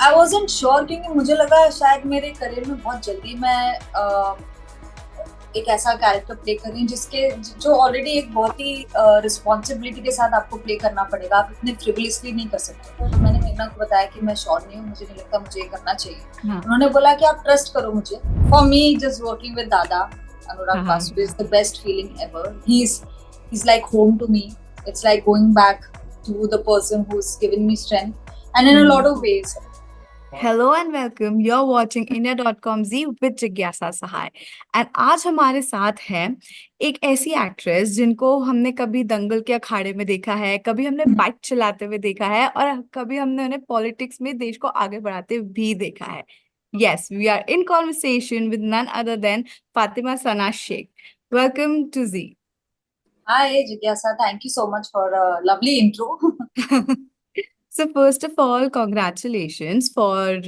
आई wasn't sure क्योंकि मुझे लगा शायद मेरे करियर में बहुत जल्दी मैं एक ऐसा कैरेक्टर प्ले कर रही हूँ जिसके जो ऑलरेडी एक बहुत ही रिस्पॉन्सिबिलिटी के साथ आपको प्ले करना पड़ेगा। आप इतने फ्रिवलियसली नहीं कर सकते। तो मैंने मेघना को बताया कि मैं श्योर नहीं हूँ, मुझे नहीं लगता मुझे ये करना चाहिए। हाँ उन्होंने बोला कि आप ट्रस्ट करो मुझे। For me just working with दादा हाँ अनुराग हाँ Basu is the best feeling ever. He's like home to me. It's like going back to the person who's given me strength, and in a lot hmm. of ways. Hello and welcome. You're watching India.com Z with Jigyasa Sahay. And आज हमारे साथ है एक ऐसी actress जिनको हमने कभी दंगल के अखाड़े में देखा है, कभी हमने बाइक चलाते हुए देखा है और कभी हमने उन्हें पॉलिटिक्स में देश को आगे बढ़ाते भी देखा है। Yes, we are in conversation with none other than Fatima Sana Shaikh. Welcome to Z. Hi, Jigyasa. Thank you so much for a lovely intro. So first of all, congratulations for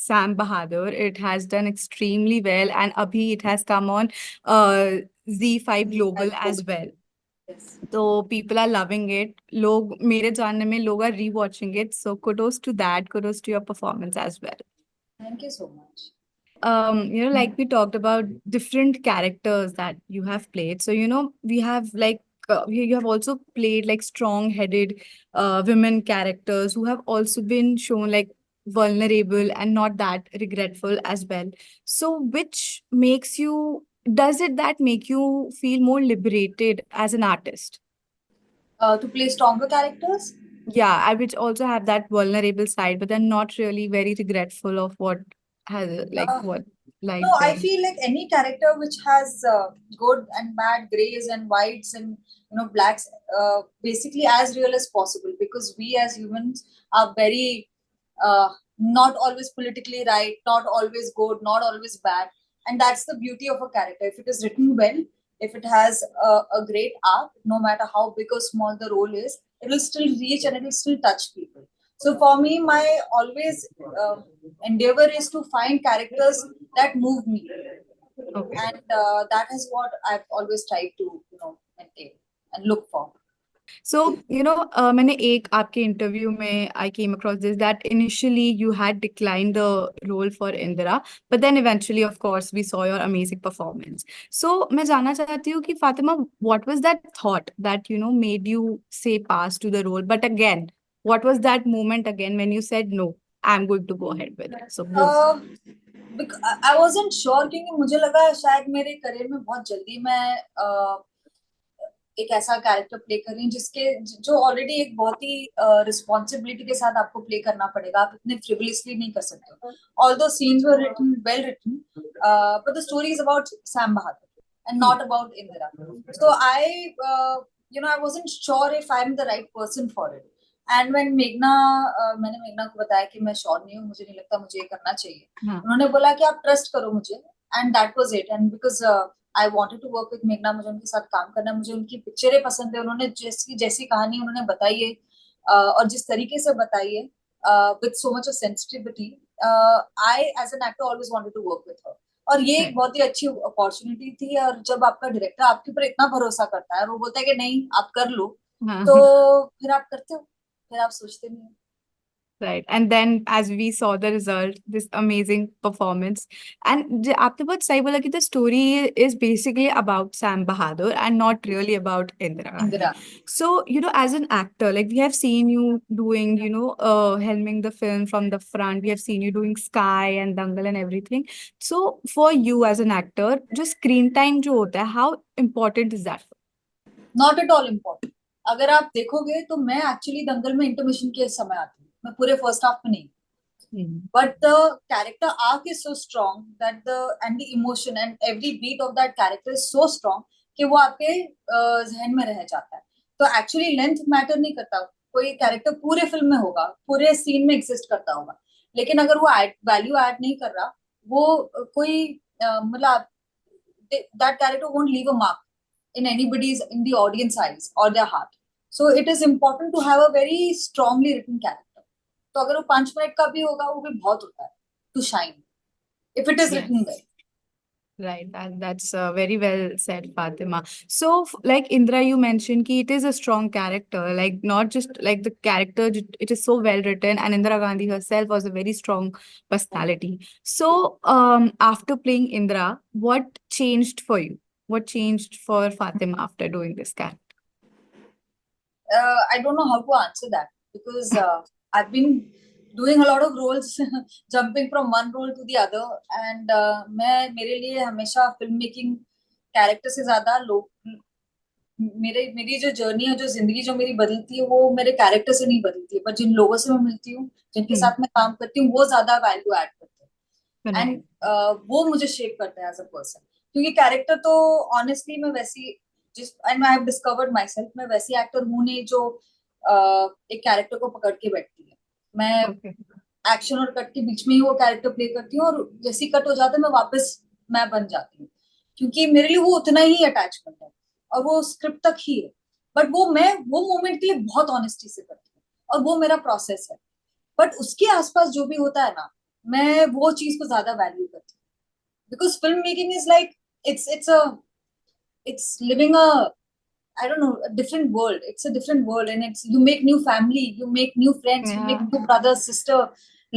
Sam Bahadur. It has done extremely well, and abhi it has come on uh, Z5 Global as well. Yes. So people are loving it. लोग मेरे जानने में लोग are rewatching it. So kudos to that. Kudos to your performance as well. Thank you so much. Like we talked about different characters that you have played. So, we have like you have also played like strong-headed women characters who have also been shown like vulnerable and not that regretful as well. So, which makes you, does it that make you feel more liberated as an artist? To play stronger characters? Yeah, I which also have that vulnerable side, but then not really very regretful of what has like Uh, what life no, I brings. feel like any character which has good and bad, grays and whites and blacks, basically as real as possible, because we as humans are very uh, not always politically right, not always good, not always bad, and that's the beauty of a character. If it is written well, if it has a great arc, no matter how big or small the role is, it will still reach and it will still touch people. So for me, my always endeavor is to find characters that move me, Okay. and that is what I've always tried to maintain and look for. So, मैंने एक आपके interview में I came across this that initially you had declined the role for Indira, but then eventually, of course, we saw your amazing performance. So, मैं जानना चाहती हूँ कि Fatima, what was that thought that, made you say pass to the role? But again, what was that moment again when you said, no, I'm going to go ahead with it? So, both. I wasn't sure क्योंकि मुझे लगा शायद मेरे career में बहुत जल्दी मैं एक ऐसा कैरेक्टर प्ले कर रही हूँ जिसके जो ऑलरेडी एक बहुत ही रिस्पॉन्सिबिलिटी के साथ आपको प्ले करना पड़ेगा। आप इतने फ्रिवलियसली नहीं कर सकते। Although scenes were written well written, but the story is about Sam Bahadur and Hmm. Not about Indira. So I wasn't sure if I am the right person for it. And when मैंने मेघना को बताया कि मैं sure नहीं हूँ, मुझे नहीं लगता मुझे ये करना चाहिए। हाँ. उन्होंने बोला कि आप ट्रस्ट करो मुझे, and that was it. And because I wanted to work with मेघना, मुझे उनके साथ काम करना, मुझे उनकी पिक्चरें पसंद है। उन्होंने जैसी जैसी कहानी उन्होंने बताई है और जिस तरीके से बताई है with so much of sensitivity, I as an actor always wanted to work with her. और ये एक Right. बहुत ही अच्छी अपॉर्चुनिटी थी। और जब आपका डायरेक्टर आपके ऊपर इतना भरोसा करता है और वो बोलता है कि नहीं आप कर लो, हाँ. तो फिर आप करते हो, फिर आप सोचते नहीं हो। Right. And then as we saw the result, this amazing performance. And आपने बहुत सही बोला कि the story is basically about Sam Bahadur and not really about Indira Gandhi. Indira. So, as an actor, like we have seen you doing, helming the film from the front. We have seen you doing Sky and Dangal and everything. So for you as an actor, just screen time जो होता है, how important is that? Not at all important. अगर आप देखोगे तो मैं actually दंगल में intermission के समय आती हूँ, मैं पूरे फर्स्ट हाफ में नहीं। Hmm. But the character arc is so strong that the emotion and every beat of that character is so strong कि वो आपके जहन में रह जाता है। तो एक्चुअली लेंथ मैटर नहीं करता। कोई कैरेक्टर पूरे फिल्म में होगा, पूरे सीन में एग्जिस्ट करता होगा, लेकिन अगर वो वैल्यू ऐड नहीं कर रहा, वो कोई मतलब that character won't leave a mark in the audience eyes or their heart. So it is important to have a very strongly written character. तो अगर वो 5 मिनट का भी होगा वो भी बहुत होता है to shine, if it is written Yes. Well. Right, that's very well said, Fatima. So, like Indra, you mentioned ki it is a strong character, like not just like the character, it is so well written, and Indira Gandhi herself was a very strong personality. So, after playing Indra, what changed for you? What changed for Fatima after doing this character? I don't know how to answer that because I've been doing a lot of roles, jumping from one role to the other, and मैं मेरे लिए हमेशा film making character से ज्यादा लोग मेरी जो journey है, जो जिंदगी जो मेरी बदलती है, वो मेरे कैरेक्टर से नहीं बदलती है, पर जिन लोगों से मैं मिलती हूँ, जिनके Hmm. साथ मैं काम करती हूँ, वो ज्यादा वैल्यू ऐड करते हैं, Right. एंड वो मुझे शेप करते हैं एज अ पर्सन। क्योंकि कैरेक्टर तो ऑनेस्टली मैं वैसी, जिस and I have discovered my self, मैं वैसी एक्टर हूँ नहीं जो एक कैरेक्टर को पकड़ के बैठती है। मैं Okay. एक्शन और कट के बीच में ही वो कैरेक्टर प्ले करती हूँ, और जैसी कट हो जाता है मैं वापस मैं बन जाती हूँ, क्योंकि मेरे लिए वो उतना ही अटैचमेंट है और वो स्क्रिप्ट तक ही है। बट मैं वो मोमेंट के लिए बहुत ऑनेस्टी से करती हूँ, और वो मेरा प्रोसेस है। बट उसके आसपास जो भी होता है ना, मैं वो चीज को ज्यादा वैल्यू करती हूँ, because film making is like it's living a, I don't know, a different world. It's a different world, and it's, you make new family, you make new friends, you make Yeah. new brother, sister,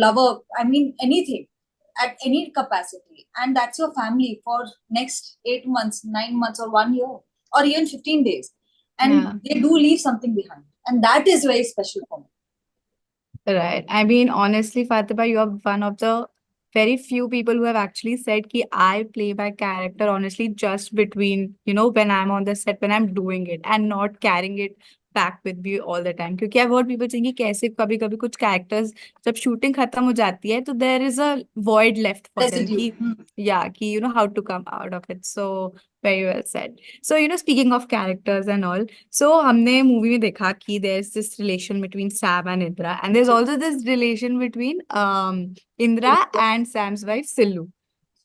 lover. I mean, anything at any capacity, and that's your family for next 8 months, 9 months, or 1 year, or even 15 days, and Yeah. they do leave something behind, and that is very special for me. Right. I mean, honestly, Fatima, you are one of the very few people who have actually said ki I play my character honestly just between, when I'm on the set, when I'm doing it and not carrying it back with me all the time. क्योंकि I've heard people saying कि कैसे कभी कभी कुछ characters जब shooting खत्म हो जाती है तो there is a void left for them Residue. कि yeah कि how to come out of it. So very well said. So speaking of characters and all, so हमने मूवी में देखा कि there's this relation between Sam and Indra, and there's ji, also this relation between Indra and Sam's wife Sillu,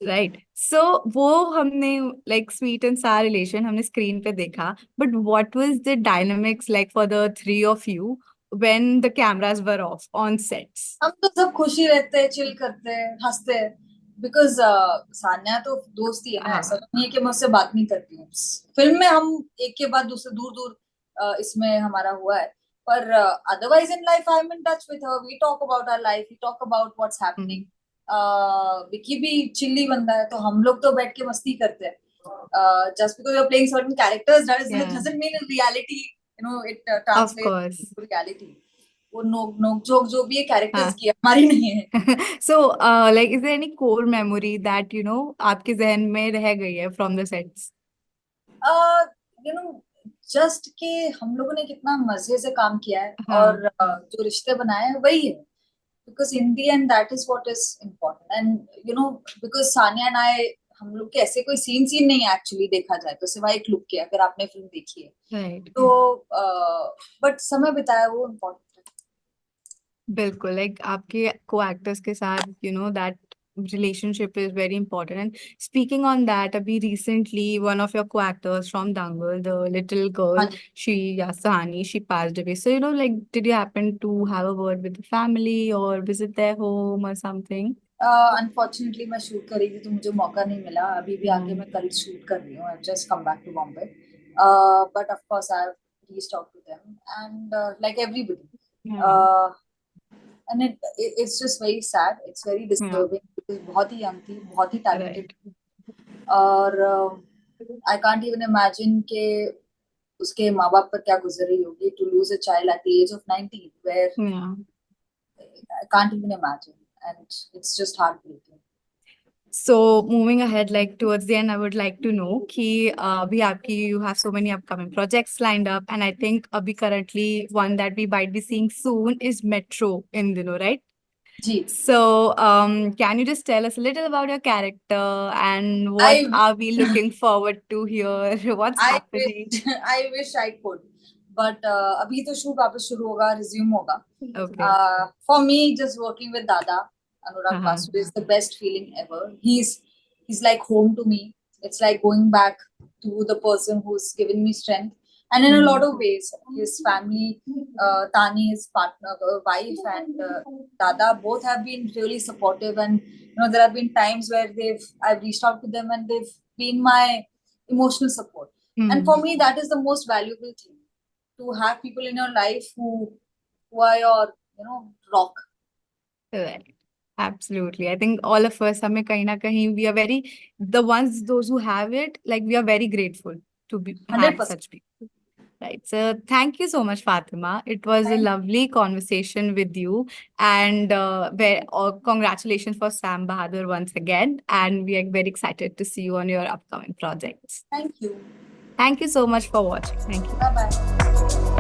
ji. right? So वो हमने like sweet and sour relation हमने screen पे देखा, but what was the dynamics like for the three of you when the cameras were off on sets? हम तो सब खुशी रहते हैं, चिल करते हैं, हंसते हैं, बिकॉज सान्या तो दोस्त ही है ना, ऐसा हाँ, तो नहीं है कि मैं उससे बात नहीं करती हूँ। फिल्म में हम एक के बाद दूसरे दूर दूर इसमें हमारा हुआ है, पर otherwise in life I am in touch with her, we talk about our life, we talk about what's happening. mm, Vicky भी चिल्ली बंदा है, तो हम लोग तो बैठ के मस्ती करते हैं। Just because you are playing certain characters yeah, doesn't mean in reality, it of translate course. To reality. वो नोक जोक जो भी है कैरेक्टर्स हाँ. की है, हमारी नहीं है। So, like, is there any core memory that आपके जहन में रह गई है from the sets? You know just कि हम लोगों ने कितना मजे से काम किया है, हाँ, और जो रिश्ते बनाए हैं वही है, because in the and that is what is important. And because Sania and I, हम लोग के ऐसे कोई सीन सीन नहीं है एक्चुअली, देखा जाए तो सिवाय एक लुक के, अगर आपने फिल्म देखी है right. तो। बट समय बिताया वो इम्पोर्टेंट है। बिल्कुल, लाइक आपके को एक्टर्स के साथ that relationship is very important. And speaking on that, abhi recently one of your co-actors from Dangal, the little हाँ girl, जी। she Sahani, she passed away. So like, did you happen to have a word with the family or visit their home or something? Unfortunately मैं shoot कर रही थी, तो मुझे मौका नहीं मिला। अभी भी आके Hmm. मैं कल शूट कर रही हूँ, I just come back to Bombay, but of course I have reached out to them, and like everybody, Yeah. And it's just very sad, it's very Yeah. Disturbing, because बहुत ही यंग थी, बहुत ही talented, Right. और आई can't even imagine के उसके माँ बाप पर क्या गुजर रही होगी, to lose a child at the age of 19, where Yeah. I can't even imagine, and it's just heartbreaking. So moving ahead, like towards the end, I would like to know कि अभी आपकी you have so many upcoming projects lined up, and I think अभी currently one that we might be seeing soon is Metro in दिनों, right? Ji. So can you just tell us a little about your character and what I are we looking forward to here? What's I happening? wish I wish I could, but अभी तो shoot वापस शुरू होगा, resume होगा। Okay. For me, just working with Dada Anurag Uh-huh. Basu is the best feeling ever. He's like home to me. It's like going back to the person who's given me strength. And in a lot Hmm. of ways, his family, Tani, his partner, wife, and Dada, both have been really supportive. And there have been times where I've reached out to them, and they've been my emotional support. And for Hmm. me, that is the most valuable thing, to have people in your life who are your rock. Correct. Absolutely. I think all of us, हमें कहीं ना कहीं, we are very, the ones, those who have it, like we are very grateful to have 100%. such people. Right. So thank you so much, Fatima. It was a Thank lovely conversation with you. And congratulations for Sam Bahadur once again. And we are very excited to see you on your upcoming projects. thank you. Thank you so much for watching. Thank you. Bye bye.